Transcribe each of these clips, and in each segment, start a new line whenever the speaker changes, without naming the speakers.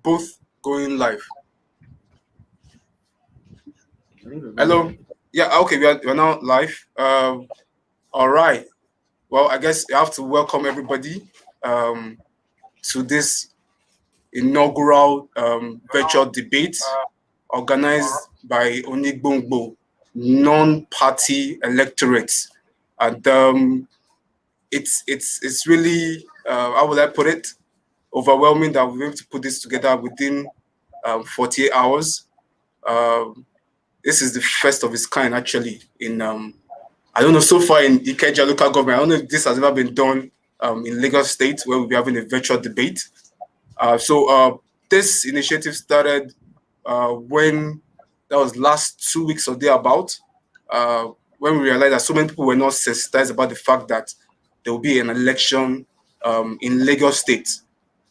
both going live. Hello. Yeah. Okay. We're now live. All right. Well, I guess I have to welcome everybody to this inaugural virtual debate organized by Onigbongbo non-party electorates, and it's really how would I put it, overwhelming that we're able to put this together within 48 hours. This is the first of its kind, actually, in I don't know, so far in Ikeja local government. I don't know if this has ever been done in Lagos State, where we'll be having a virtual debate. So this initiative started when that was last 2 weeks or thereabout, when we realized that so many people were not sensitized about the fact that there will be an election in Lagos State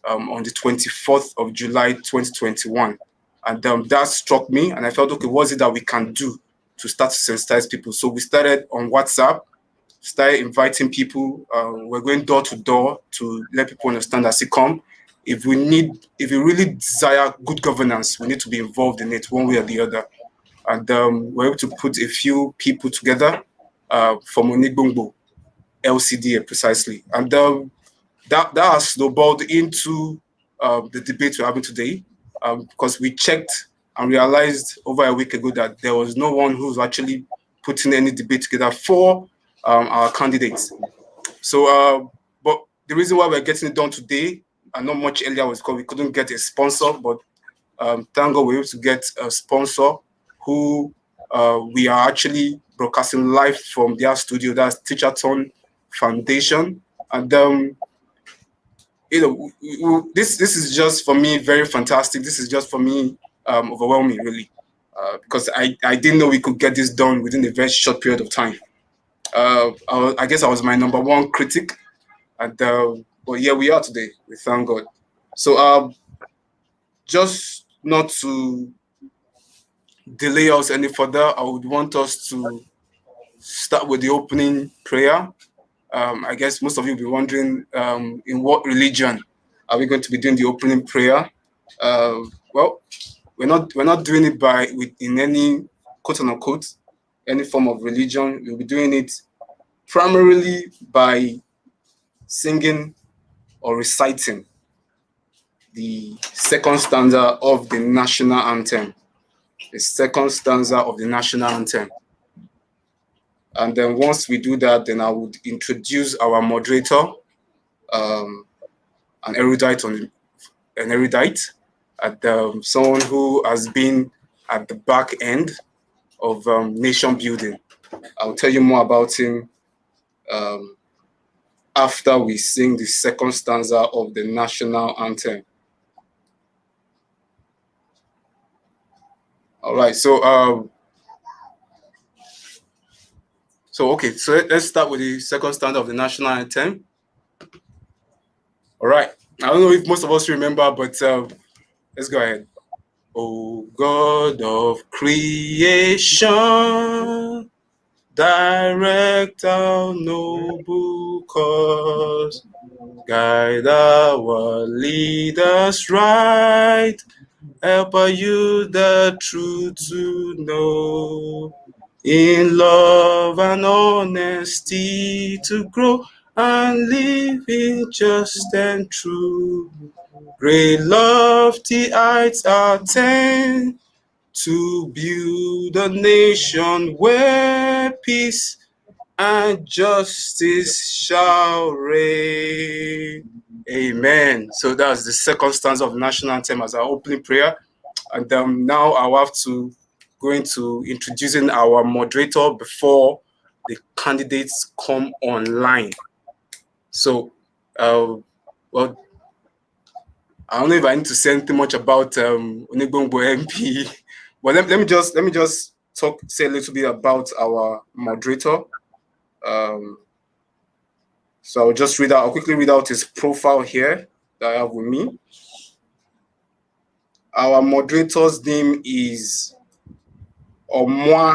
on the 24th of July 2021. And that struck me, and I felt, okay, what is it that we can do to start to sensitize people? So we started on WhatsApp, started inviting people. We're going door to door to let people understand as they come. If we really desire good governance, we need to be involved in it one way or the other. And we're able to put a few people together from Onigbongbo, LCDA precisely. And that has snowballed into the debate we're having today, because we checked and realized over a week ago that there was no one who's actually putting any debate together for our candidates. So, but the reason why we're getting it done today and not much earlier was because we couldn't get a sponsor, but thank God we were able to get a sponsor who we are actually broadcasting live from their studio. That's Teacherton Foundation. And this is just for me very fantastic. This is just for me overwhelming, really, because I didn't know we could get this done within a very short period of time. I guess I was my number one critic, and but here we are today. We thank God. So just not to delay us any further, I would want us to start with the opening prayer. I guess most of you will be wondering, in what religion are we going to be doing the opening prayer? Well, we're not doing it in any quote unquote any form of religion. We'll be doing it primarily by singing or reciting the second stanza of the national anthem. The second stanza of the national anthem. And then once we do that, then I would introduce our moderator, an erudite, and someone who has been at the back end of nation building. I'll tell you more about him after we sing the second stanza of the national anthem. All right, so let's start with the second stanza of the national anthem. All right, I don't know if most of us remember, but let's go ahead. O God of creation, direct our noble cause, guide our leaders right, help you the truth to know, in love and honesty to grow, and live in just and true. Great lofty heights attain, to build a nation where peace and justice shall reign. Amen. So that's the second stanza of the national anthem as our opening prayer. And now I'll have to go into introducing our moderator before the candidates come online. So, well, I don't know if I need to say anything much about Onigbongbo MP, but let me just say a little bit about our moderator. So I'll quickly read out his profile here that I have with me. Our moderator's name is Olakanle.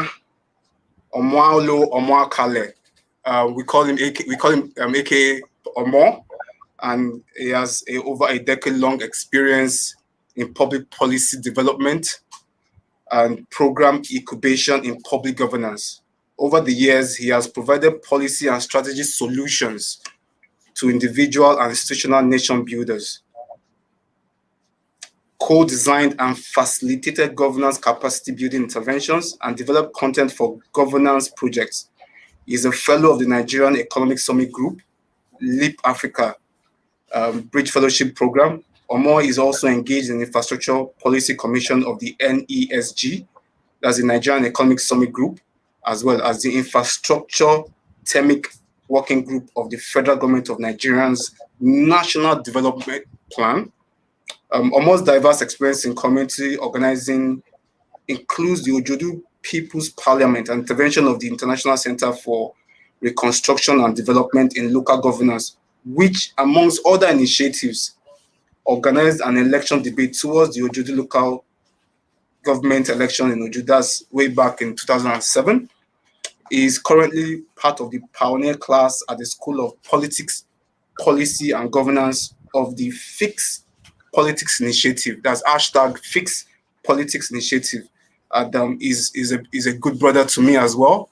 We call him AKA Omo, and he has over a decade-long experience in public policy development and program incubation in public governance. Over the years, he has provided policy and strategy solutions to individual and institutional nation builders, co-designed and facilitated governance capacity building interventions, and developed content for governance projects. He is a fellow of the Nigerian Economic Summit Group, LEAP Africa Bridge Fellowship Program. Omo is also engaged in the Infrastructure Policy Commission of the NESG, that's the Nigerian Economic Summit Group, as well as the Infrastructure Thematic Working Group of the Federal Government of Nigeria's National Development Plan. Omo's diverse experience in community organizing includes the Ojudu People's Parliament and intervention of the International Center for Reconstruction and Development in Local Governance, which, amongst other initiatives, organized an election debate towards the Ojudu local government election in Ojudu, that's way back in 2007. He is currently part of the pioneer class at the School of Politics, Policy and Governance of the Fix Politics Initiative. That's hashtag Fix Politics Initiative. And is a good brother to me as well.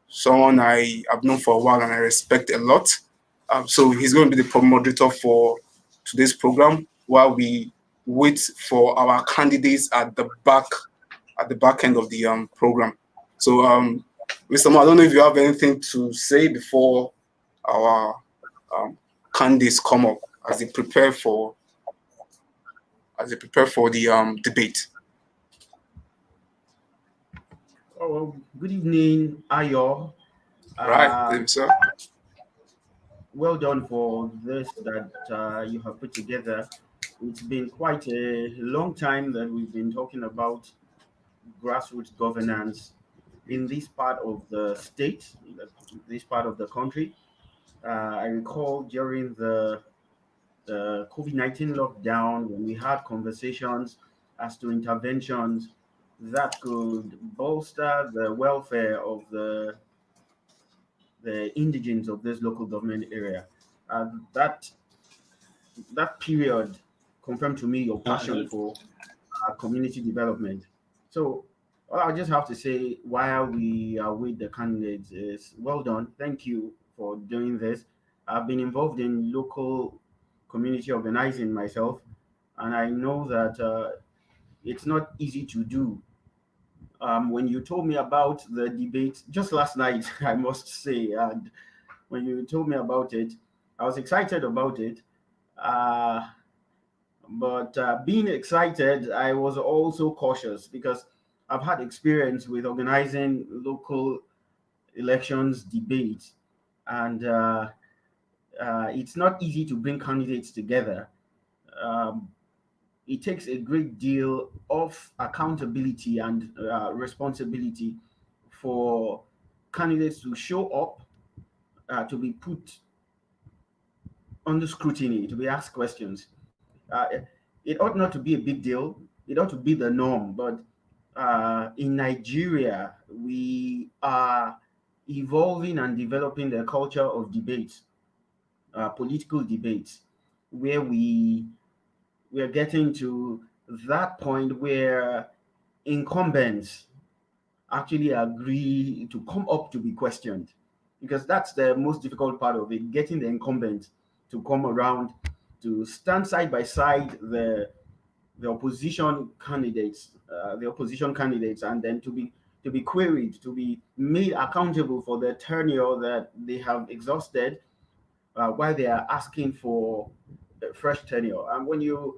Someone I have known for a while and I respect a lot. So he's going to be the moderator for today's program while we wait for our candidates at the back end of the program. So Mr. Mo, I don't know if you have anything to say before our candidates come up as they prepare for the debate.
Oh, well, good evening, Ayo.
Right, sir.
Well done for this that you have put together. It's been quite a long time that we've been talking about grassroots governance in this part of the state, this part of the country. I recall during the COVID-19 lockdown when we had conversations as to interventions that could bolster the welfare of the indigents of this local government area. That period confirmed to me your passion for community development. So all I just have to say while we are with the candidates is well done. Thank you for doing this. I've been involved in local community organizing myself, and I know that it's not easy to do. When you told me about the debate just last night, I must say, and when you told me about it, I was excited about it. But being excited, I was also cautious because I've had experience with organizing local elections debates, and it's not easy to bring candidates together. Um, it takes a great deal of accountability and responsibility for candidates to show up, to be put under scrutiny, to be asked questions. It ought not to be a big deal. It ought to be the norm. But in Nigeria, we are evolving and developing the culture of debates, political debates, where we are getting to that point where incumbents actually agree to come up to be questioned, because that's the most difficult part of it, getting the incumbents to come around to stand side by side the opposition candidates, and then to be queried, to be made accountable for the tenure that they have exhausted, while they are asking for a fresh tenure. And when the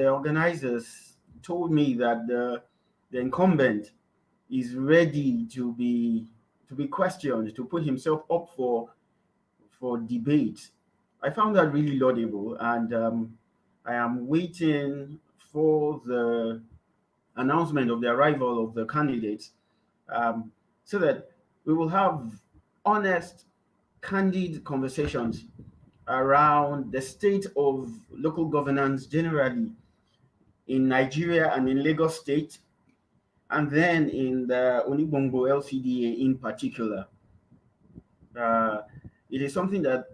organizers told me that the incumbent is ready to be questioned, to put himself up for debate, I found that really laudable, and I am waiting for the announcement of the arrival of the candidates, so that we will have honest, candid conversations around the state of local governance generally in Nigeria and in Lagos State, and then in the Onigbongbo LCDA in particular. It is something that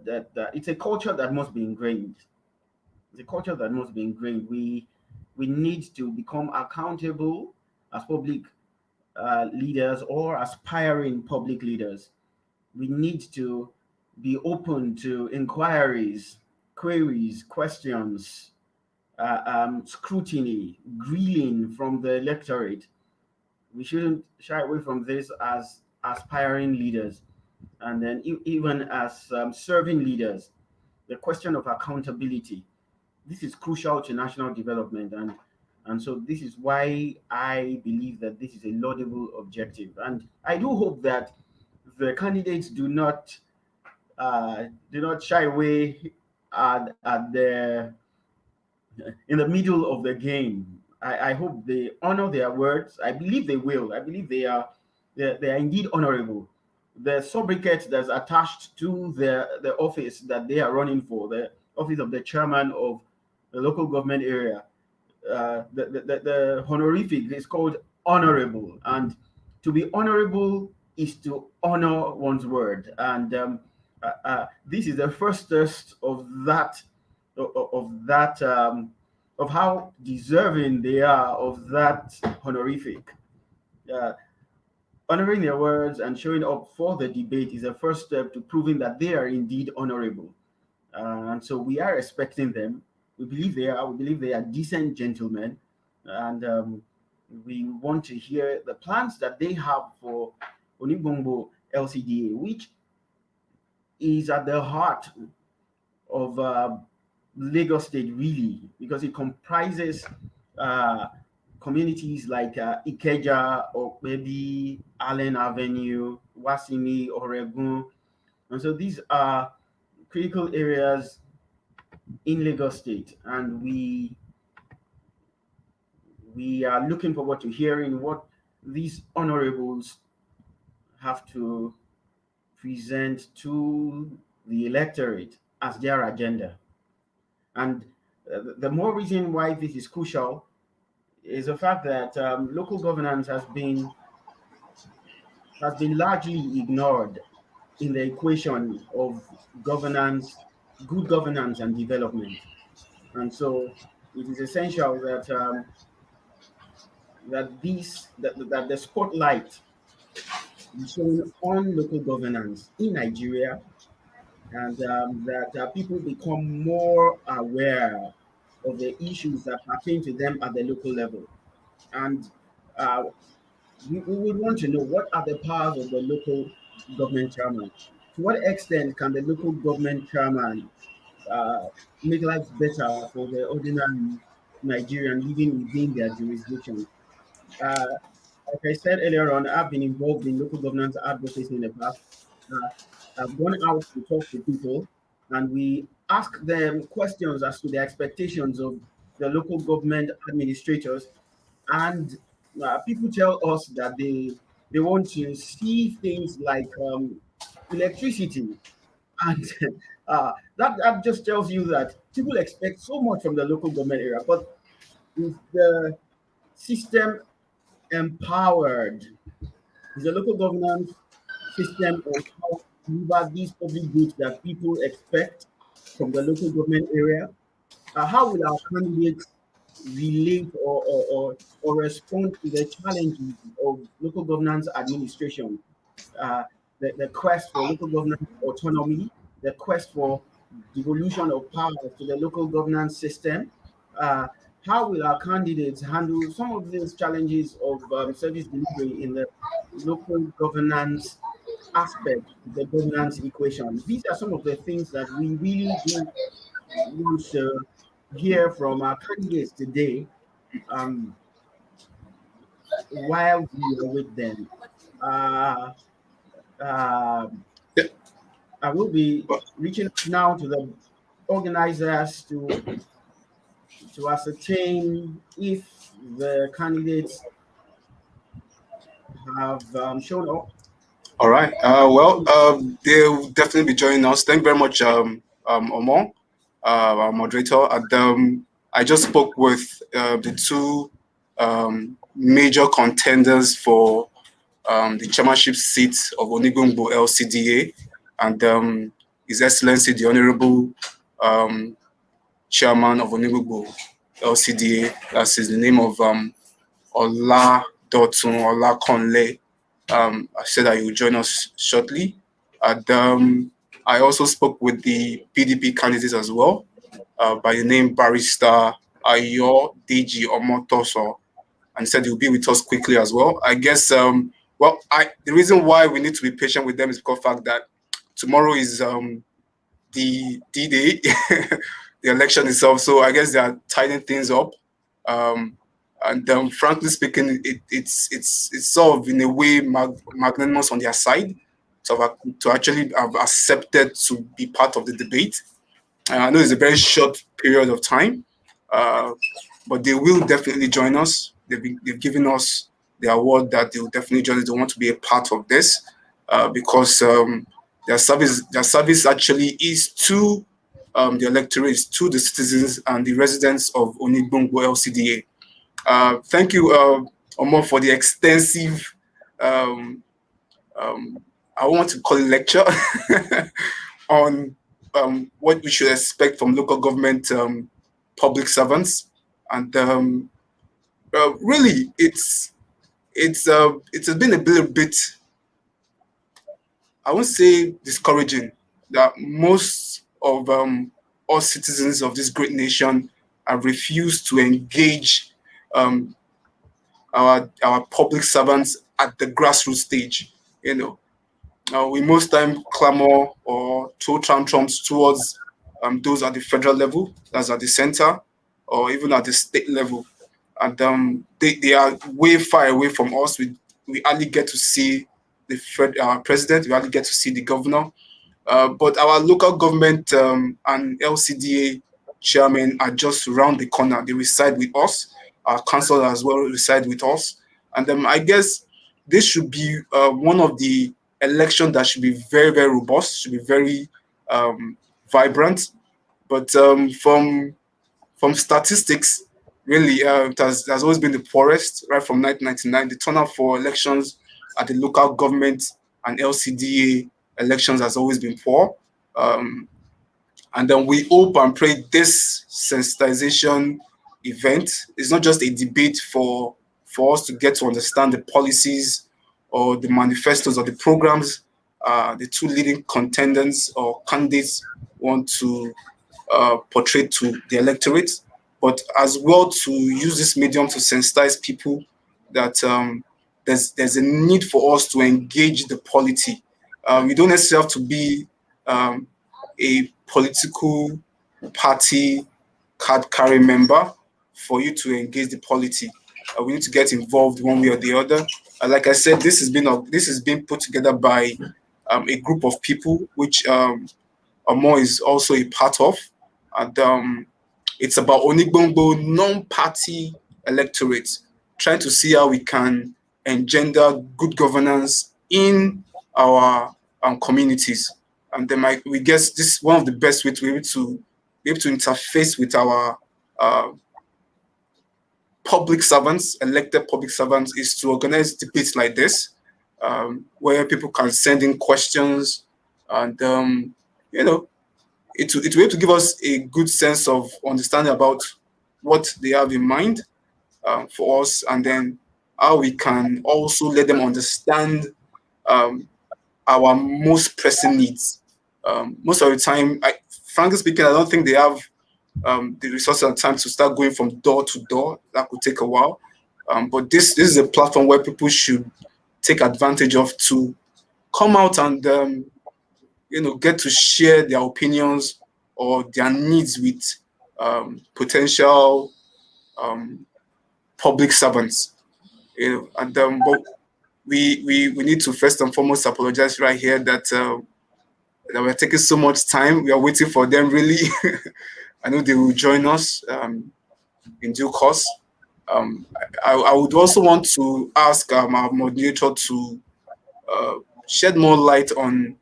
it's a culture that must be ingrained. It's a culture that must be ingrained. We need to become accountable as public leaders or aspiring public leaders. We need to be open to inquiries, queries, questions, scrutiny, grilling from the electorate. We shouldn't shy away from this as aspiring leaders, and then even as serving leaders. The question of accountability, this is crucial to national development, and so this is why I believe that this is a laudable objective, and I do hope that the candidates do not shy away at the in the middle of the game. I hope they honor their words. I believe they will. I believe they are indeed honorable. The sobriquet that's attached to the office that they are running for, the office of the chairman of the local government area, the honorific is called honorable, and to be honorable is to honor one's word, and this is the first test of that of how deserving they are of that honorific. Uh, Honoring their words and showing up for the debate is a first step to proving that they are indeed honorable. And so we are expecting them. We believe they are. We believe they are decent gentlemen, and we want to hear the plans that they have for Onigbongbo LCDA, which is at the heart of Lagos State, really, because it comprises communities like Ikeja, or maybe Allen Avenue, Wasini, Oregun. And so these are critical areas in Lagos State, and we are looking forward to hearing what these honorables have to present to the electorate as their agenda. And the more reason why this is crucial is the fact that local governance has been largely ignored in the equation of governance, good governance, and development. And so it is essential that that the spotlight be shown on local governance in Nigeria, and that people become more aware of the issues that pertain to them at the local level. And uh, we would want to know, what are the powers of the local government chairman? To what extent can the local government chairman uh, make life better for the ordinary Nigerian living within their jurisdiction? Uh, like I said earlier on, I've been involved in local governance advocacy in the past. Uh, I've gone out to talk to people, and we ask them questions as to their expectations of the local government administrators, and people tell us that they want to see things like electricity, and that just tells you that people expect so much from the local government area, but is the system empowered? Is the local governance system or how to deliver these public goods that people expect from the local government area? How will our candidates relate or respond to the challenges of local governance administration? Uh, the quest for local governance autonomy, the quest for devolution of power to the local governance system. Uh, how will our candidates handle some of these challenges of service delivery in the local governance aspect of the governance equation? These are some of the things that we really do want to hear from our candidates today, um, while we are with them. Uh, uh,
Yeah.
I will be reaching out now to the organizers to ascertain if the candidates have shown up.
All right. They'll definitely be joining us. Thank you very much, Omar, our moderator. And I just spoke with the two major contenders for the chairmanship seat of Onigbongbo LCDA, and His Excellency the Honorable chairman of Onigbongbo LCDA. That is the name of Oladotun Olakanle. I said that he will join us shortly. And I also spoke with the PDP candidates as well, by the name Barrister Ayo Deji Omotoso, and said he'll be with us quickly as well. I guess, the reason why we need to be patient with them is because of the fact that tomorrow is the D-Day, the election itself. So I guess they are tightening things up. And frankly speaking, it's sort of in a way magnanimous on their side to actually have accepted to be part of the debate. I know it's a very short period of time, but they will definitely join us. They've given us their word that they will definitely join us. They want to be a part of this because their service actually is to the electorate, to the citizens and the residents of Onigbongbo LCDA. Thank you, Omo, for the extensive, I want to call it lecture on what we should expect from local government public servants. And really, it's been a little bit, I won't say discouraging, that most of us citizens of this great nation have refused to engage our public servants at the grassroots stage. We most time clamor or throw tantrums towards those at the federal level, that's at the center, or even at the state level. And they are way far away from us. We hardly get to see the president, we hardly get to see the governor. But our local government and LCDA chairmen are just around the corner. They reside with us. Our council as well reside with us. And I guess this should be one of the elections that should be very, very robust, should be very vibrant. But from statistics, really, it has always been the poorest, right from 1999. The turnout for elections at the local government and LCDA elections has always been poor. And then we hope and pray this sensitization event is not just a debate for us to get to understand the policies or the manifestos or the programs the two leading contenders or candidates want to portray to the electorate, but as well to use this medium to sensitize people that there's a need for us to engage the polity. You don't necessarily have to be a political party card carrying member for you to engage the polity. We need to get involved one way or the other. Like I said, this has been put together by a group of people, which Amo is also a part of, and it's about Onigbongbo non-party electorate, trying to see how we can engender good governance in our communities. And then we guess this is one of the best ways to be able to interface with our public servants, elected public servants, is to organize debates like this, where people can send in questions, and it will be able to give us a good sense of understanding about what they have in mind for us, and then how we can also let them understand our most pressing needs. Most of the time, frankly speaking, I don't think they have the resources and time to start going from door to door. That could take a while. But this is a platform where people should take advantage of to come out and get to share their opinions or their needs with potential public servants. But we need to first and foremost apologize right here that we're taking so much time. We are waiting for them, really. I know they will join us in due course. I would also want to ask our moderator to shed more light on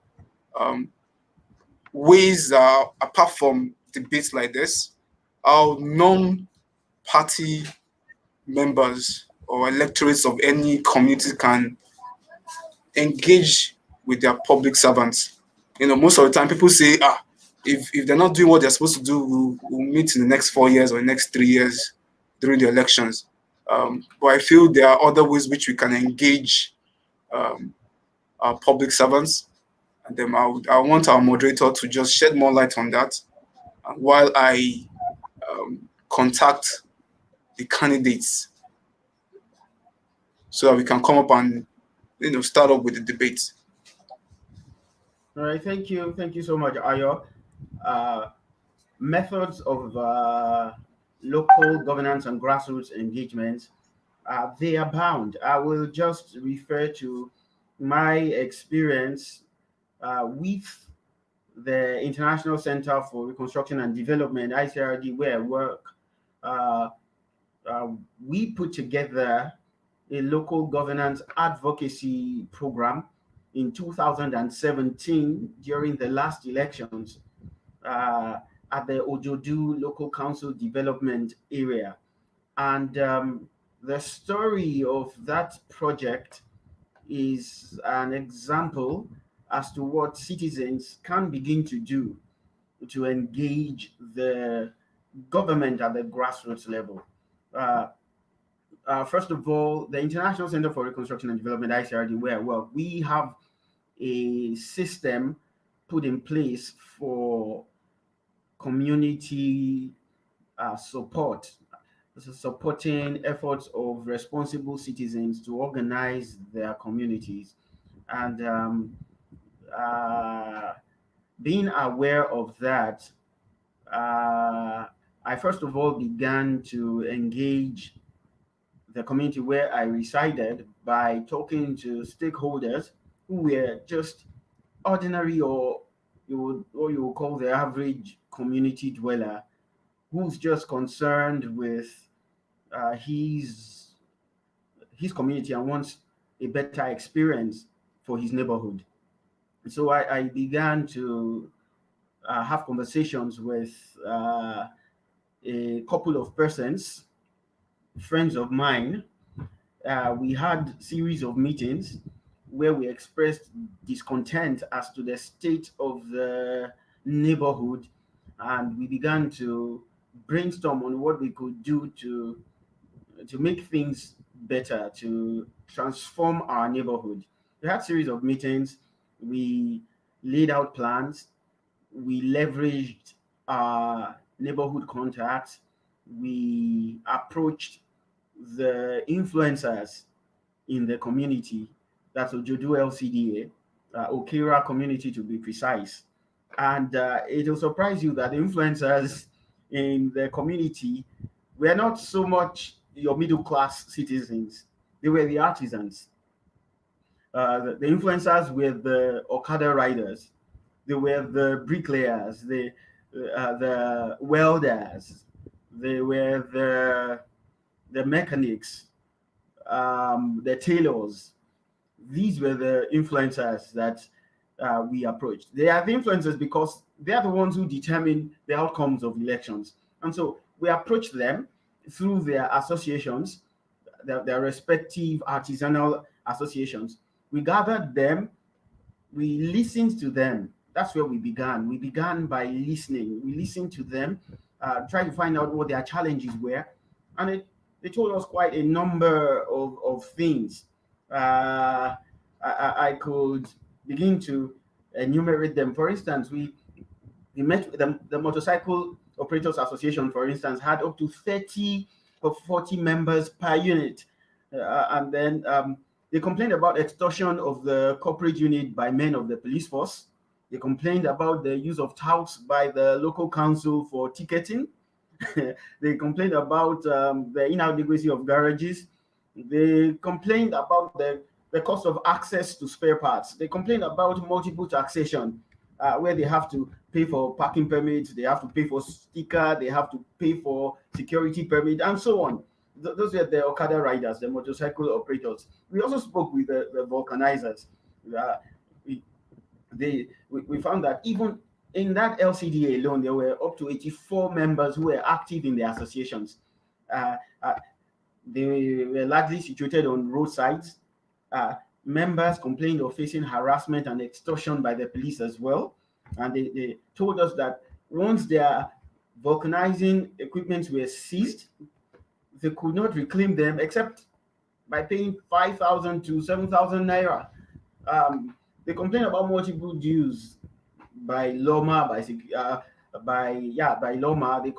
ways, apart from debates like this, how non-party members or electorates of any community can engage with their public servants. Most of the time people say, if they're not doing what they're supposed to do, we'll meet in the next 4 years or the next 3 years during the elections. But I feel there are other ways which we can engage our public servants. And then I want our moderator to just shed more light on that while I contact the candidates so that we can come up and start up with the debate.
All right, thank you so much, Ayo. Methods of local governance and grassroots engagement, they abound. I will just refer to my experience with the International Center for Reconstruction and Development, ICRD, where I work. We put together a local governance advocacy program in 2017 during the last elections at the Ojodu Local Council Development Area. And the story of that project is an example as to what citizens can begin to do to engage the government at the grassroots level. First of all, the International Center for Reconstruction and Development, ICRD, where I work, we have a system put in place for community support, supporting efforts of responsible citizens to organize their communities. And being aware of that, I first of all began to engage the community where I resided by talking to stakeholders who were just ordinary, or you would call the average community dweller, who's just concerned with his community and wants a better experience for his neighborhood. So I began to have conversations with a couple of persons, friends of mine. We had series of meetings where we expressed discontent as to the state of the neighborhood, and we began to brainstorm on what we could do to make things better, to transform our neighborhood. We had series of meetings. We laid out plans. We leveraged our neighborhood contacts. We approached the influencers in the community. That's Ojodu LCDA, Okira community to be precise. And it will surprise you that the influencers in the community were not so much your middle class citizens, they were the artisans. The influencers were the Okada riders, they were the bricklayers, the welders, they were the mechanics, the tailors. These were the influencers that we approached. They are the influencers because they are the ones who determine the outcomes of elections. And so we approached them through their associations, their respective artisanal associations. We gathered them, we listened to them. That's where we began. We began by listening. We listened to them, tried to find out what their challenges were. And they told us quite a number of things. I could begin to enumerate them. For instance, we met with the Motorcycle Operators Association, for instance, had up to 30 or 40 members per unit. And then they complained about extortion of the corporate unit by men of the police force. They complained about the use of touts by the local council for ticketing. They complained about the inadequacy of garages. They complained about the cost of access to spare parts. They complained about multiple taxation, where they have to pay for parking permits, they have to pay for sticker, they have to pay for security permit, and so on. Those were the Okada riders, the motorcycle operators. We also spoke with the vulcanizers. We found that even in that LCDA alone, there were up to 84 members who were active in the associations. They were largely situated on roadsides. Members complained of facing harassment and extortion by the police as well. And they told us that once their vulcanizing equipment were seized, they could not reclaim them except by paying 5,000 to 7,000 naira. They complain about multiple dues by Loma, by Loma. They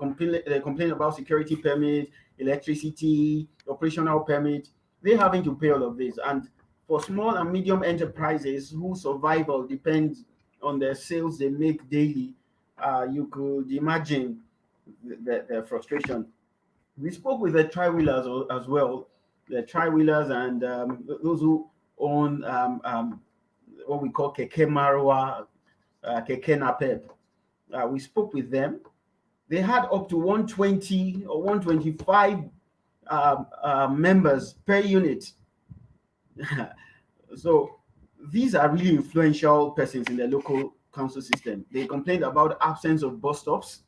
complain about security permit, electricity, operational permit. They having to pay all of this. And for small and medium enterprises whose survival depends on the sales they make daily, you could imagine the frustration. We spoke with the tri-wheelers as well, the tri-wheelers and those who own what we call keke marwa, keke napep. We spoke with them. They had up to 120 or 125 members per unit. So these are really influential persons in the local council system. They complained about absence of bus stops.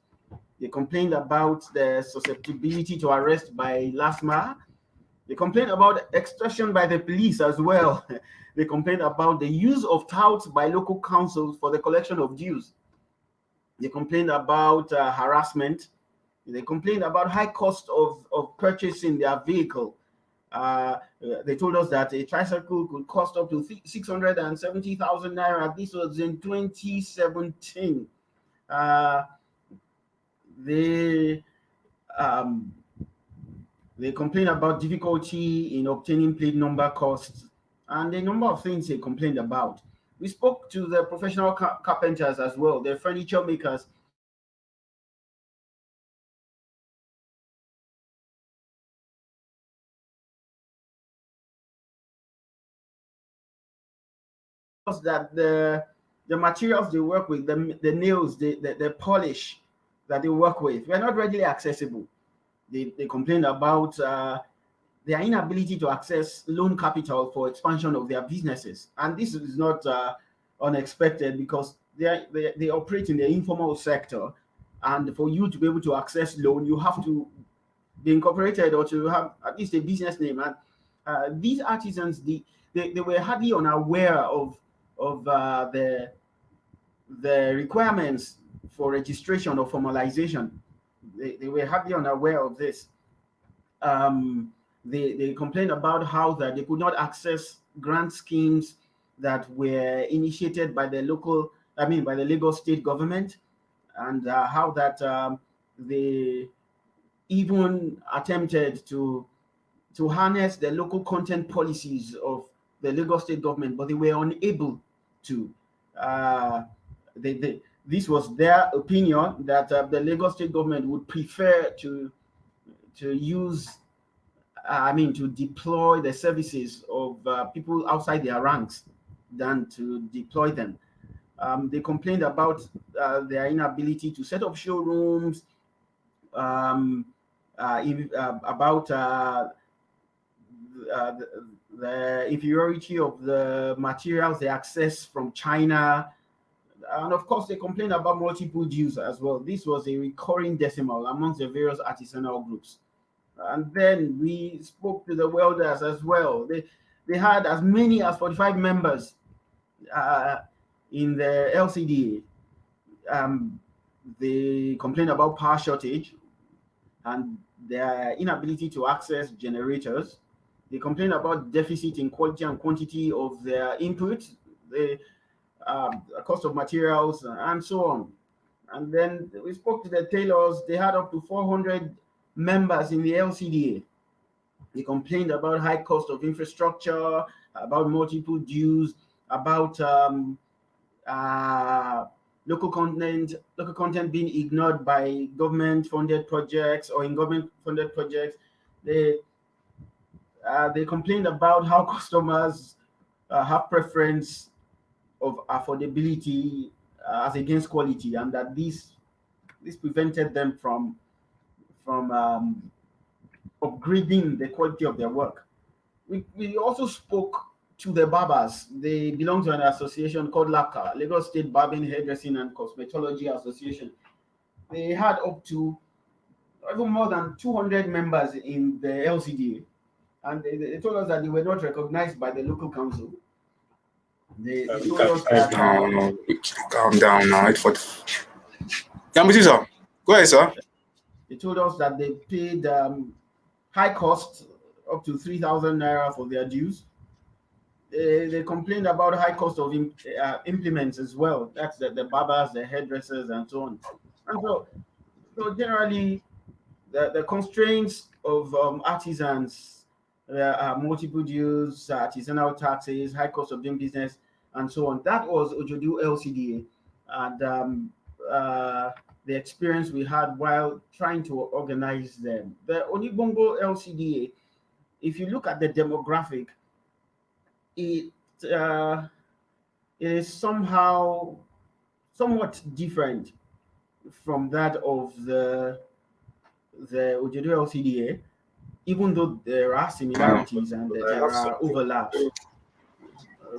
They complained about the susceptibility to arrest by LASMA. They complained about extortion by the police as well. They complained about the use of touts by local councils for the collection of dues. They complained about harassment. They complained about high cost of purchasing their vehicle. They told us that a tricycle could cost up to 670,000 naira. This was in 2017. They complained about difficulty in obtaining plate number costs and a number of things they complained about. We spoke to the professional carpenters as well, the furniture makers. That the materials they work with, the nails, the polish that they work with, were not readily accessible. They complained about their inability to access loan capital for expansion of their businesses. And this is not unexpected because they operate in the informal sector. And for you to be able to access loan, you have to be incorporated or to have at least a business name. And these artisans, they were hardly unaware of the requirements for registration or formalization. They were hardly unaware of this. They complained about how that they could not access grant schemes that were initiated by the by the Lagos state government, and how that they even attempted to harness the local content policies of the Lagos state government, but they were unable to. This was their opinion that the Lagos state government would prefer to use, to deploy the services of people outside their ranks than to deploy them. They complained about their inability to set up showrooms, about the inferiority of the materials they access from China. And of course, they complained about multiple dues as well. This was a recurring decimal amongst the various artisanal groups. And then we spoke to the welders as well. They had as many as 45 members in the LCDA. They complained about power shortage and their inability to access generators. They complained about deficit in quality and quantity of their input, the cost of materials, and so on. And then we spoke to the tailors. They had up to 400 members in the LCDA. They complained about high cost of infrastructure, about multiple dues, about local content being ignored by government-funded projects or in government-funded projects. They complained about how customers have preference of affordability as against quality, and that this prevented them from upgrading the quality of their work. We also spoke to the barbers. They belong to an association called LACA, Lagos State Barbering, Hairdressing and Cosmetology Association. They had up to even more than 200 members in the LCDA, and they told us that they were not recognized by the local council. They told us that
calm down now. Sir. Go ahead, sir.
they told us that they paid high cost up to 3,000 naira for their dues. They complained about high cost of implements as well. That's the barbers, the hairdressers, and so on. And so generally, the constraints of artisans, multiple dues, artisanal taxes, high cost of doing business, and so on. That was Ojodu LCDA, and the experience we had while trying to organize them. The Onigbongbo LCDA, if you look at the demographic, it is somewhat different from that of the Ojodu LCDA, even though there are similarities and there are overlaps.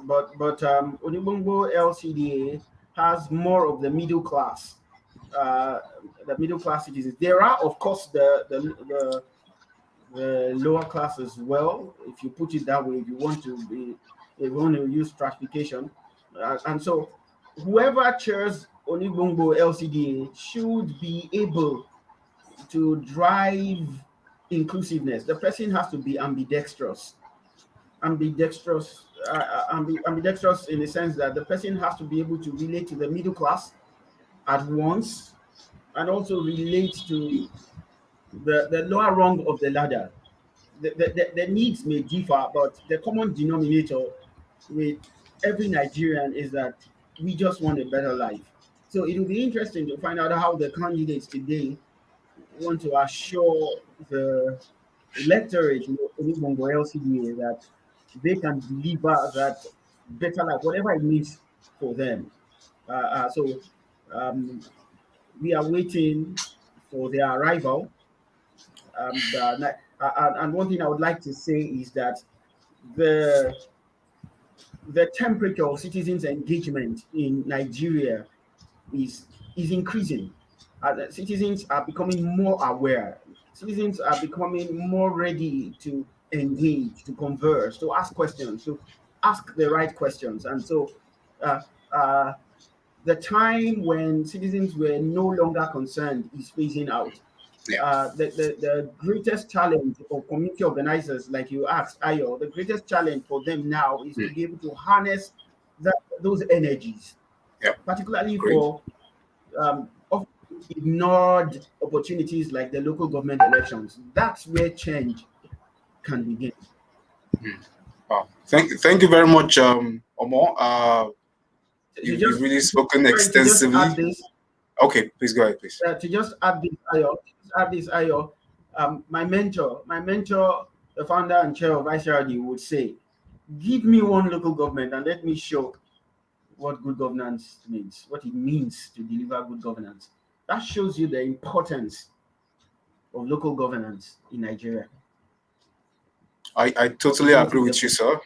But Onigbongbo LCDA has more of the middle class, citizens. There are, of course, the lower class as well, if you put it that way. If you want to use stratification, and so whoever chairs Onigbongbo LCDA should be able to drive inclusiveness. The person has to be ambidextrous in the sense that the person has to be able to relate to the middle class at once, and also relate to the lower rung of the ladder. The needs may differ, but the common denominator with every Nigerian is that we just want a better life. So it will be interesting to find out how the candidates today want to assure the electorate in Onigbongbo LCDA that they can deliver that better life, whatever it means for them. So we are waiting for their arrival. And one thing I would like to say is that the temperature of citizens' engagement in Nigeria is increasing. Citizens are becoming more aware. Citizens are becoming more ready to engage, to converse, to ask questions, to ask the right questions. And so uh, uh, the time when citizens were no longer concerned is phasing out. The greatest challenge of community organizers, like you asked, Ayo, the greatest challenge for them now is to be able to harness those energies, particularly for often ignored opportunities like the local government elections. That's where change can begin.
Wow. Thank you very much, Omo. You've really spoken extensively. Okay, please go ahead, please.
To just add this, Ayo, my mentor, the founder and chair of ICRD would say, give me one local government and let me show what good governance means, what it means to deliver good governance. That shows you the importance of local governance in Nigeria.
I totally agree with you, sir.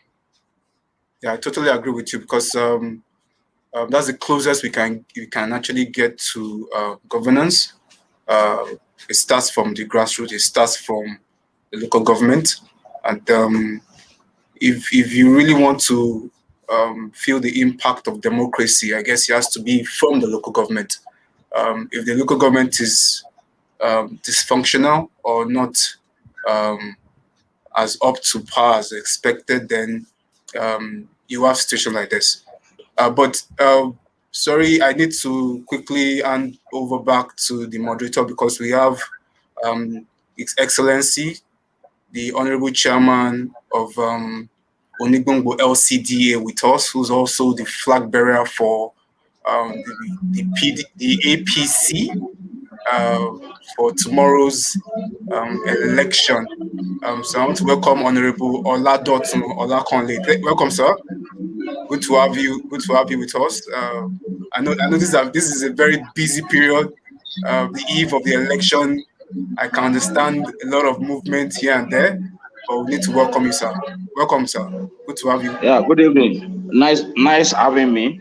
Yeah, I totally agree with you, because that's the closest we can actually get to governance. It starts from the grassroots. It starts from the local government, and if you really want to feel the impact of democracy, I guess it has to be from the local government. If the local government is dysfunctional or not as up to par as expected, then you have a situation like this. But sorry, I need to quickly hand over back to the moderator, because we have His Excellency, the Honorable Chairman of Onigbongbo LCDA with us, who's also the flag bearer for the APC for tomorrow's election. So I want to welcome Honorable Oladotun Olakanle. Welcome, sir. Good to have you. Good to have you with us. I know this is a very busy period. The eve of the election, I can understand a lot of movement here and there, but we need to welcome you, sir. Welcome, sir. Good to have you.
Yeah. Good evening. Nice having me.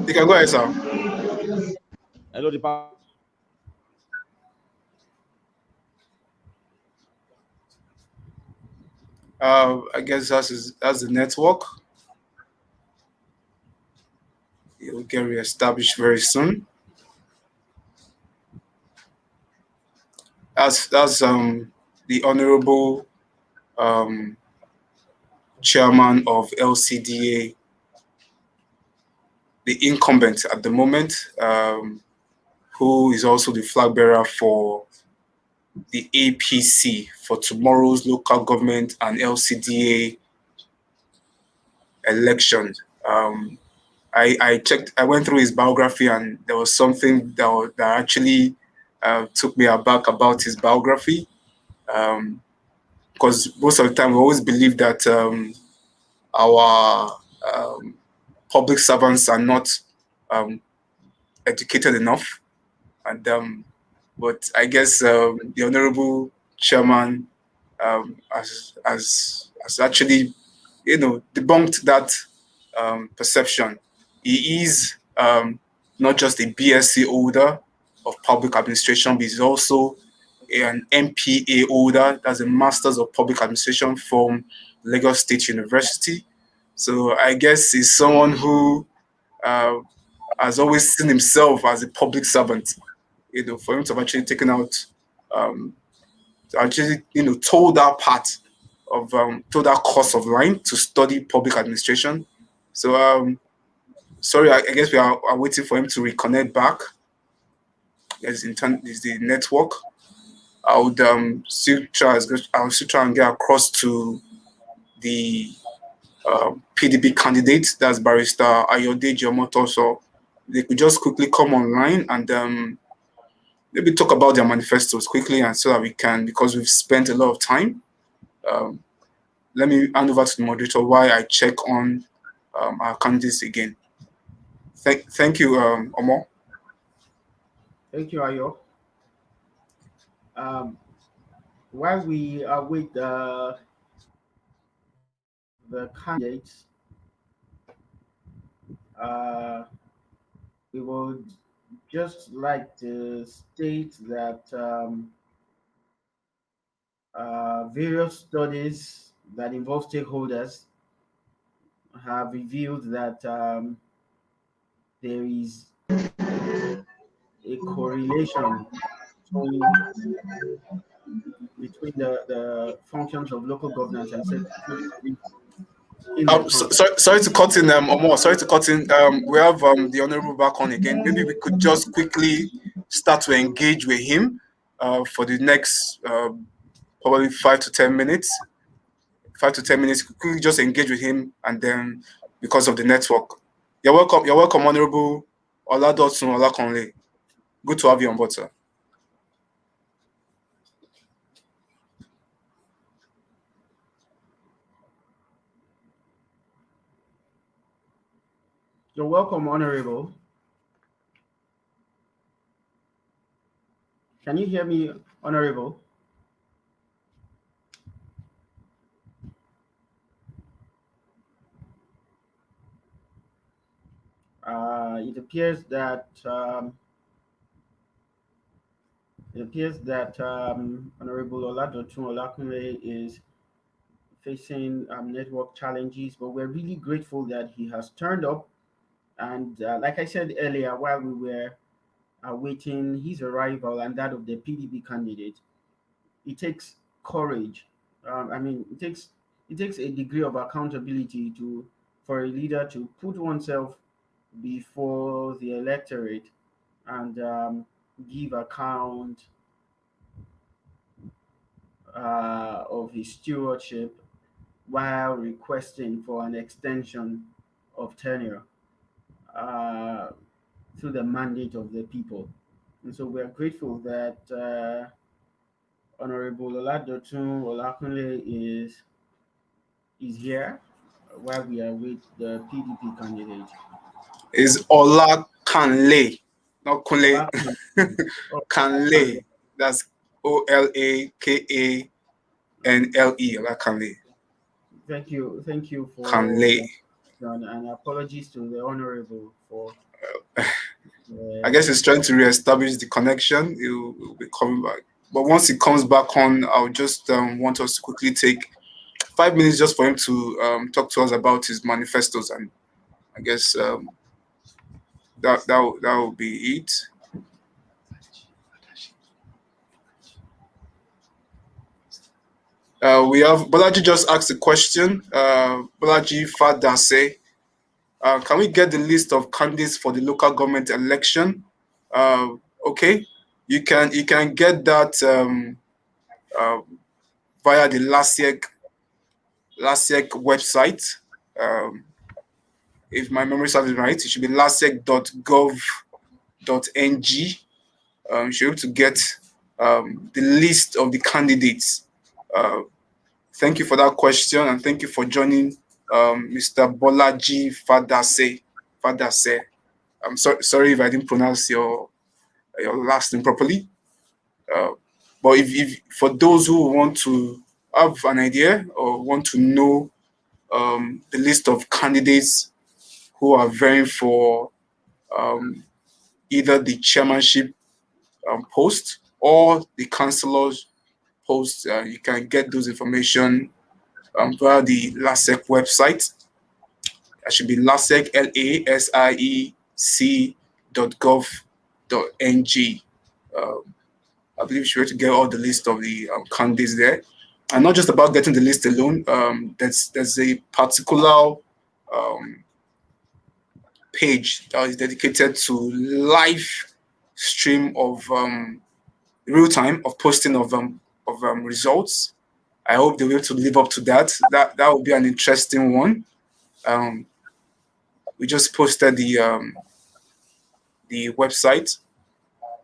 You can go ahead, sir.
Hello, the
I guess that's the network. It will get reestablished very soon. That's the honorable chairman of LCDA, the incumbent at the moment, who is also the flag bearer for the APC for tomorrow's local government and LCDA election. I checked, I went through his biography, and there was something that actually took me aback about his biography. Because most of the time we always believe that our public servants are not um, educated enough, and but I guess the honorable chairman has actually debunked that perception. He is not just a BSc holder of public administration, but he's also an MPA holder. That's a Masters of Public Administration from Lagos State University. So I guess he's someone who has always seen himself as a public servant. For him to have actually taken out, to actually told that part of told that course of line to study public administration. So sorry, I guess we are waiting for him to reconnect back. Is the network. I would still try and get across to the PDP candidate, that's Barrister Ayodeji Omoto. So they could just quickly come online and maybe talk about their manifestos quickly, and so that we can, because we've spent a lot of time. Let me hand over to the moderator while I check on our candidates again. Thank you, Omo.
Thank you, Ayo. While we await the candidates, we would just like to state that various studies that involve stakeholders have revealed that there is a correlation between the functions of local governance and certain studies in the
Sorry to cut in, Omo. Sorry to cut in. We have the honorable back on again. Maybe we could just quickly start to engage with him for the next probably 5 to 10 minutes. 5 to 10 minutes. Quickly just engage with him, and then because of the network. You're welcome. You're welcome, Honorable Oladotun Olakanle. Good to have you on board, sir.
You're welcome, Honorable. Can you hear me, Honorable? It appears that Honorable Oladotun Olakanle is facing network challenges, but we're really grateful that he has turned up. And like I said earlier, while we were awaiting his arrival and that of the PDP candidate, it takes courage. It takes a degree of accountability for a leader to put oneself before the electorate and give account of his stewardship while requesting for an extension of tenure through the mandate of the people. And so we are grateful that Honorable Oladotun Olakanle is here while we await the PDP candidate.
Is Olakanle, not Kunle. Kanle. That's Olakanle. Olakanle.
Thank you for
Kanle.
and apologies to the honorable for
I guess he's trying to reestablish the connection. He'll be coming back. But once he comes back on, I'll just want us to quickly take 5 minutes just for him to talk to us about his manifestos, and I guess that will be it. We have Bolaji just asked a question. Bolaji Fadase, can we get the list of candidates for the local government election? Okay, you can get that via the LASEC website. If my memory serves me right, it should be lasec.gov.ng. You should be able to get the list of the candidates. Thank you for that question, and thank you for joining, Mr. Bolaji Fadase. I'm sorry if I didn't pronounce your last name properly. But if for those who want to have an idea or want to know the list of candidates who are vying for either the chairmanship post or the councillor's post, you can get those information via the LASEC website. That should be LASEC, LASIEC.gov.ng. I believe you should be able to get all the list of the candidates there. And not just about getting the list alone. There's a particular page that is dedicated to live stream of real time of posting of results. I hope they'll be able to live up to that. That will be an interesting one. We just posted the website.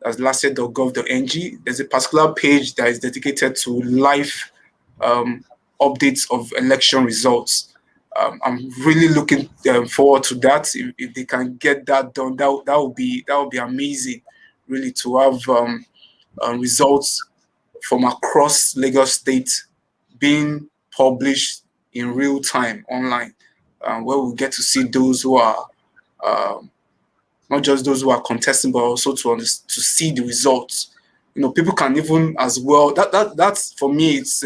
That's lasec.gov.ng. There's a particular page that is dedicated to live updates of election results. I'm really looking forward to that. If they can get that done, that would be amazing. Really, to have results from across Lagos State being published in real time online, where we get to see those who are not just those who are contesting, but also to see the results. You know, people can even as well. That's for me. It's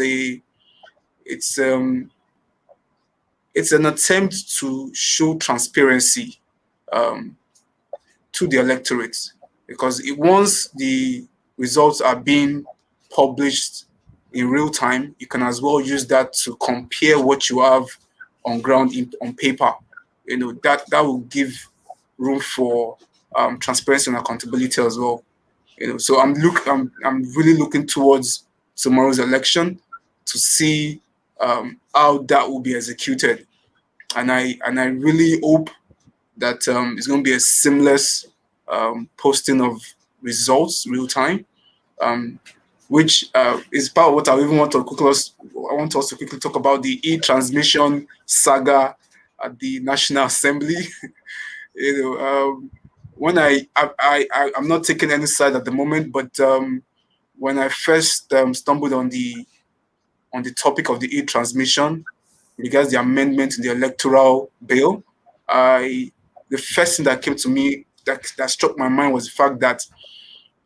an attempt to show transparency to the electorate, because once the results are being published in real time, you can as well use that to compare what you have on ground on paper. You know, that will give room for transparency and accountability as well. You know, so I'm really looking towards tomorrow's election to see how that will be executed, and I really hope that it's going to be a seamless posting of results real time, which is part of what I even want to quickly. I want us to quickly talk about the e-transmission saga at the National Assembly. You know, when I'm not taking any side at the moment, but when I first stumbled on the topic of the e-transmission regards the amendment in the electoral bill, the first thing that came to me that struck my mind was the fact that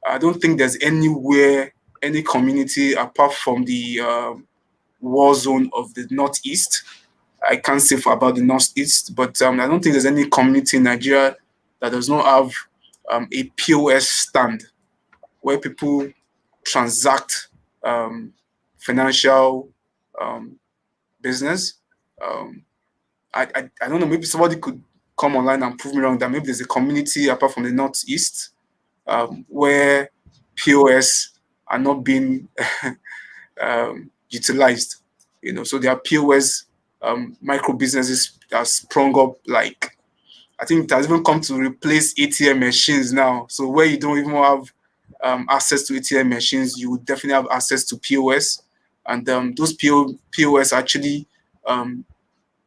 I don't think there's anywhere, any community apart from the war zone of the Northeast. I can't say about the Northeast, but I don't think there's any community in Nigeria that does not have a POS stand where people transact financial business. I don't know, maybe somebody could come online and prove me wrong that maybe there's a community apart from the Northeast where POS are not being utilized. You know, so there are POS micro businesses that sprung up, like I think it has even come to replace ATM machines now. So where you don't even have access to ATM machines, you would definitely have access to POS, and those POS actually,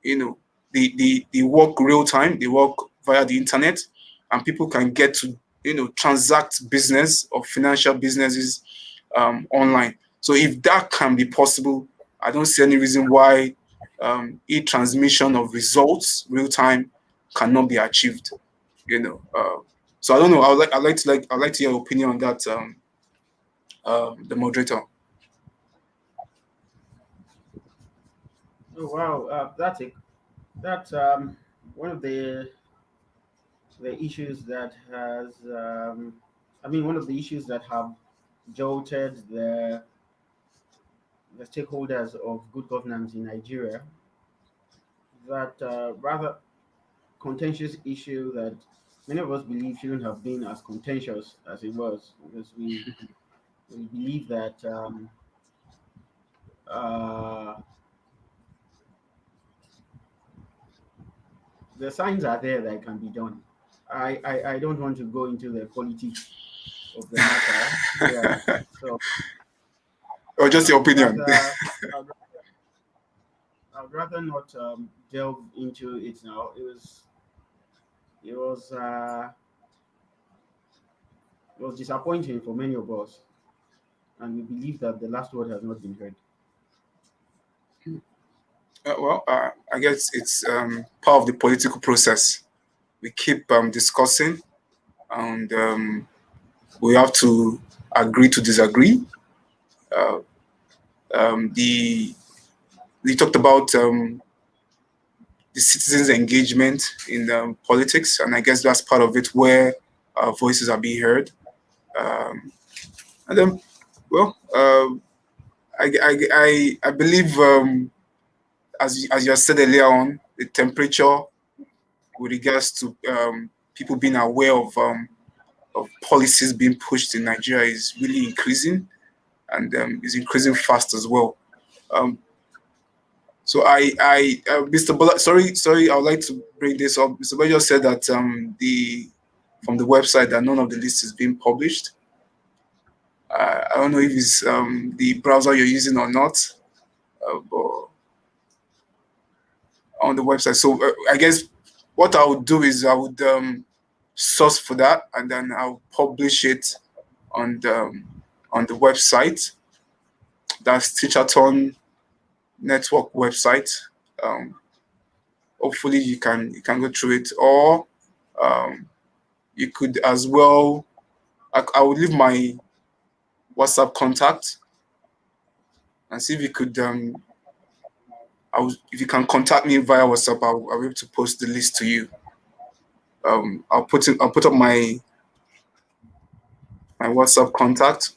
you know, they work real time. They work via the internet, and people can get to, you know, transact business or financial businesses online. So if that can be possible, I don't see any reason why e-transmission of results real time cannot be achieved. You know, So I don't know. I'd like to hear your opinion on that. The moderator.
Oh wow, that's one of the issues that has one of the issues that have jolted the stakeholders of good governance in Nigeria. That rather contentious issue that many of us believe shouldn't have been as contentious as it was, because we believe that uh, the signs are there that it can be done. I don't want to go into the politics of the matter. Yeah. So
Or just
I
your
would
opinion.
rather I'd rather not delve into it now. It was uh, it was disappointing for many of us, and we believe that the last word has not been heard.
I guess it's part of the political process. We keep discussing, and we have to agree to disagree. Uh, the We talked about the citizens' engagement in politics, and I guess that's part of it where voices are being heard. And then, well, I believe, as you said earlier on, the temperature with regards to people being aware of policies being pushed in Nigeria is really increasing, and is increasing fast as well. Um, so Mr. Bola, sorry, I would like to bring this up. Mr. Bola just said that from the website that none of the list is being published. I don't know if it's the browser you're using or not, but on the website. So I guess what I would do is I would source for that, and then I'll publish it on the website. That's Teachathon Network website. Um, Hopefully you can go through it, or um, you could as well. I would leave my WhatsApp contact and see if you could. If you can contact me via WhatsApp, I'll be able to post the list to you. I'll put up my WhatsApp contact.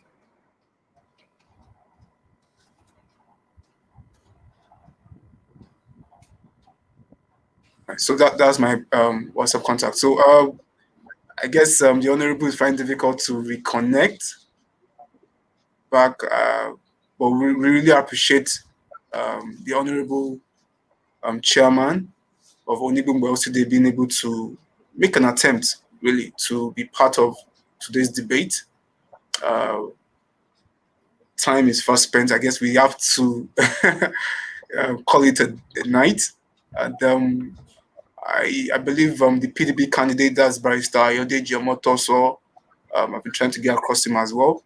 So that's my WhatsApp contact. So I guess the honorable is finding difficult to reconnect back, but we really appreciate the honorable chairman of Onigbongbo LCDA being able to make an attempt really to be part of today's debate. Time is fast spent. I guess we have to call it a night. And I believe the PDP candidate, that's Barrister Ayode Omotoso, I've been trying to get across him as well,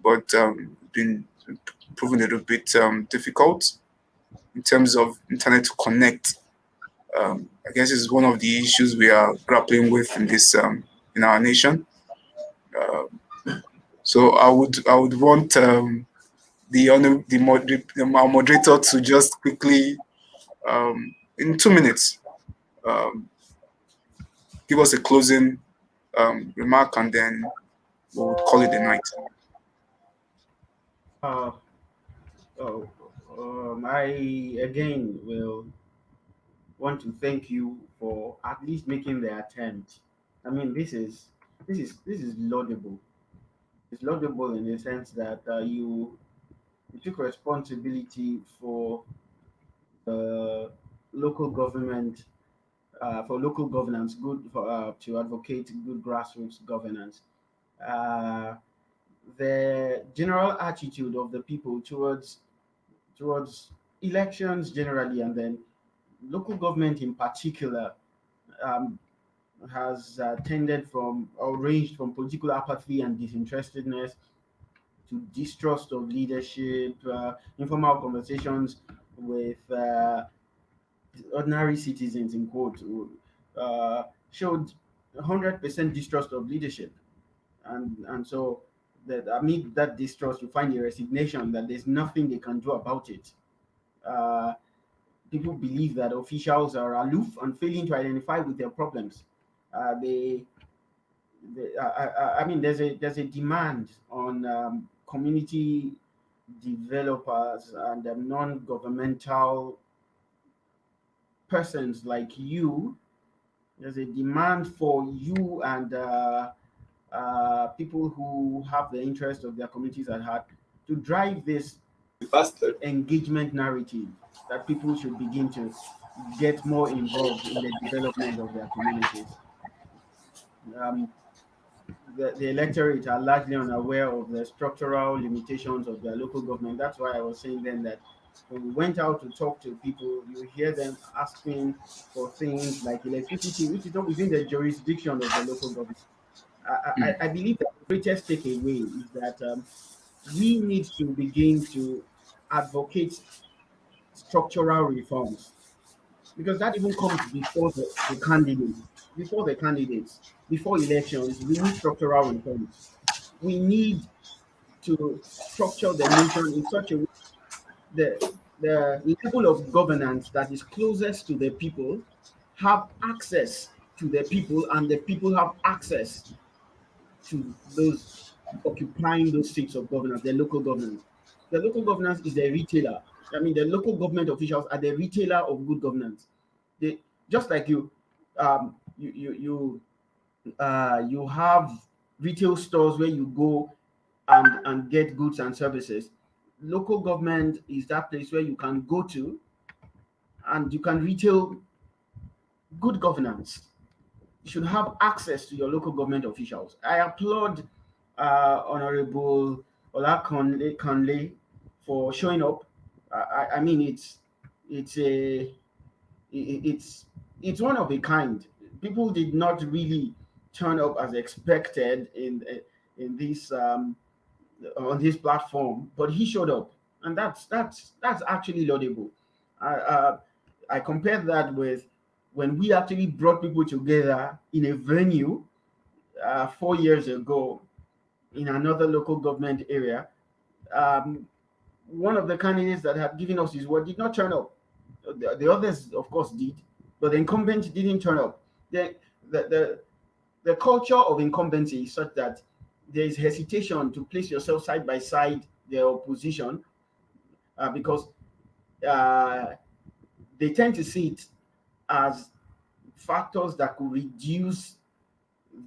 but been proven a little bit difficult in terms of internet to connect. I guess it's one of the issues we are grappling with in this in our nation. So I would want our moderator to just quickly in 2 minutes um, give us a closing remark, and then we'll call it a night.
Uh, I again will want to thank you for at least making the attempt. I mean, this is laudable. It's laudable in the sense that you took responsibility for uh, local government, for local governance, good for to advocate good grassroots governance. Uh, the general attitude of the people towards elections generally, and then local government in particular, um, has tended from or ranged from political apathy and disinterestedness to distrust of leadership, informal conversations with ordinary citizens, in quote, showed 100% distrust of leadership, and so that amid that distrust, you find a resignation that there's nothing they can do about it. Uh, People believe that officials are aloof and failing to identify with their problems. I mean, there's a demand on community developers and non-governmental persons like you. There's a demand for you and people who have the interest of their communities at heart to drive this engagement narrative that people should begin to get more involved in the development of their communities. Um, the electorate are largely unaware of the structural limitations of their local government. That's why I was saying then that when we went out to talk to people, you hear them asking for things like electricity, which is not within the jurisdiction of the local government. I believe that the greatest takeaway is that we need to begin to advocate structural reforms, because that even comes before the candidates. Before the candidates, before elections, we need structural reforms. We need to structure the nation in such a way the level of governance that is closest to the people have access to the people, and the people have access to those occupying those seats of governance, the local governance. The local governance is the retailer. I mean, the local government officials are the retailer of good governance. They just like you have retail stores where you go and get goods and services. Local government is that place where you can go to and you can retail good governance. You should have access to your local government officials. I applaud Honorable Olakanle for showing up. I mean, it's a it's one of a kind. People did not really turn up as expected in this on this platform, but he showed up, and that's actually laudable. I compared that with when we actually brought people together in a venue 4 years ago in another local government area. Um, One of the candidates that had given us his word did not turn up. The others, of course, did, but the incumbent didn't turn up. The culture of incumbency is such that there is hesitation to place yourself side by side the opposition because they tend to see it as factors that could reduce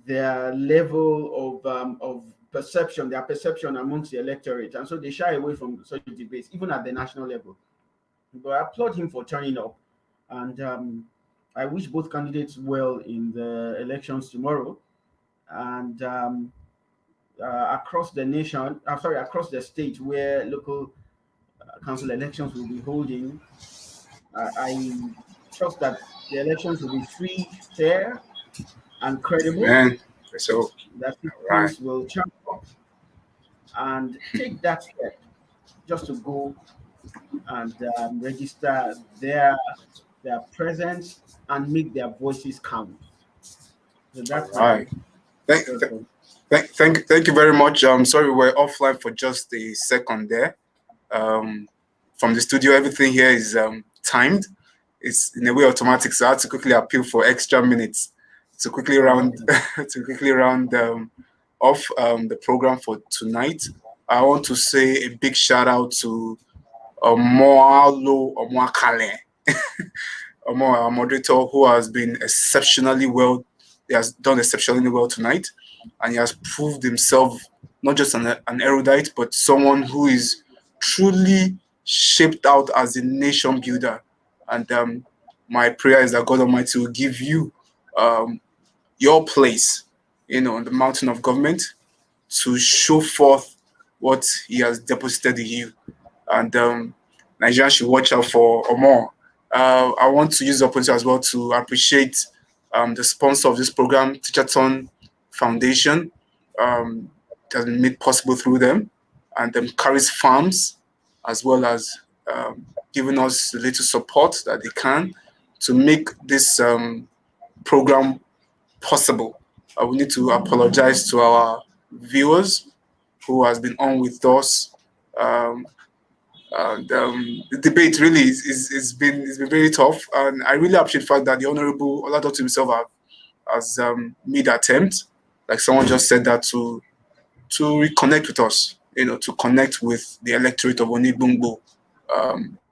their level of perception, their perception amongst the electorate, and so they shy away from such debates, even at the national level. But I applaud him for turning up, and I wish both candidates well in the elections tomorrow. And across the nation, across the state where local council elections will be holding, I trust that the elections will be free, fair, and credible.
Man, so
That
right.
citizens will jump up and take that step just to go and register their presence and make their voices count. So
All
that's my
right. Thank, thank you very much. Sorry, we were offline for just a second there. From the studio, everything here is timed. It's in a way automatic, so I had to quickly appeal for extra minutes to quickly round off the program for tonight. I want to say a big shout out to Oladotun Olakanle, our moderator, who has been exceptionally well. He has done exceptionally well tonight, and he has proved himself not just an erudite, but someone who is truly shaped out as a nation builder. And my prayer is that God Almighty will give you your place, on the mountain of government to show forth what He has deposited in you. And Nigerians should watch out for more. I want to use the opportunity as well to appreciate the sponsor of this program, Teacherton Foundation. It has been made possible through them, and Carries Farms, as well as giving us the little support that they can to make this program possible. We need to apologize to our viewers who has been on with us. The debate really is been very tough, and I really appreciate the fact that the Honorable Oladotun himself has made attempt, like someone just said, that to reconnect with us, to connect with the electorate of Onigbongbo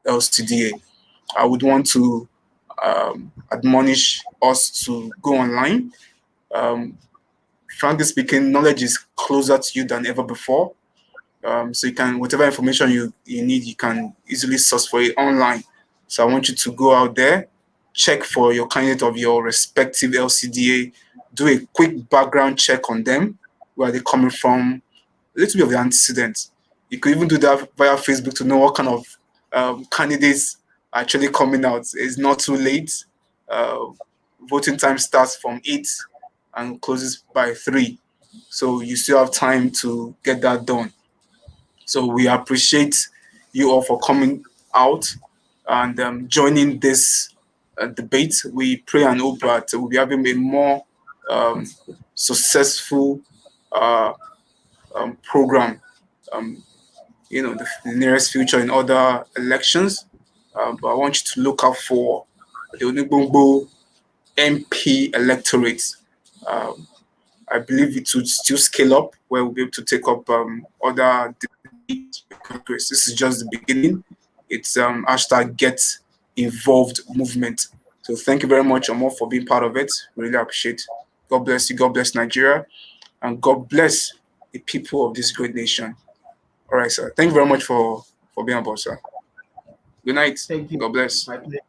LCDA. I would want to admonish us to go online. Frankly speaking, knowledge is closer to you than ever before. So you can, whatever information you need, you can easily source for it online. So I want you to go out there, check for your candidate of your respective LCDA, do a quick background check on them, where they're coming from, a little bit of the antecedents. You could even do that via Facebook to know what kind of candidates are actually coming out. It's not too late. Voting time starts from 8 and closes by 3. So you still have time to get that done. So we appreciate you all for coming out and joining this debate. We pray and hope that we'll be having a more successful program, the nearest future in other elections. But I want you to look out for the Onigbongbo MP electorate. I believe it would still scale up, where we'll be able to take up other debates, because this is just the beginning. It's hashtag Get Involved movement. So thank you very much, Amor, for being part of it. Really appreciate. God bless you. God bless Nigeria, and God bless the people of this great nation. All right, sir. Thank you very much for being on board, sir. Good night.
Thank you.
God bless.
My pleasure.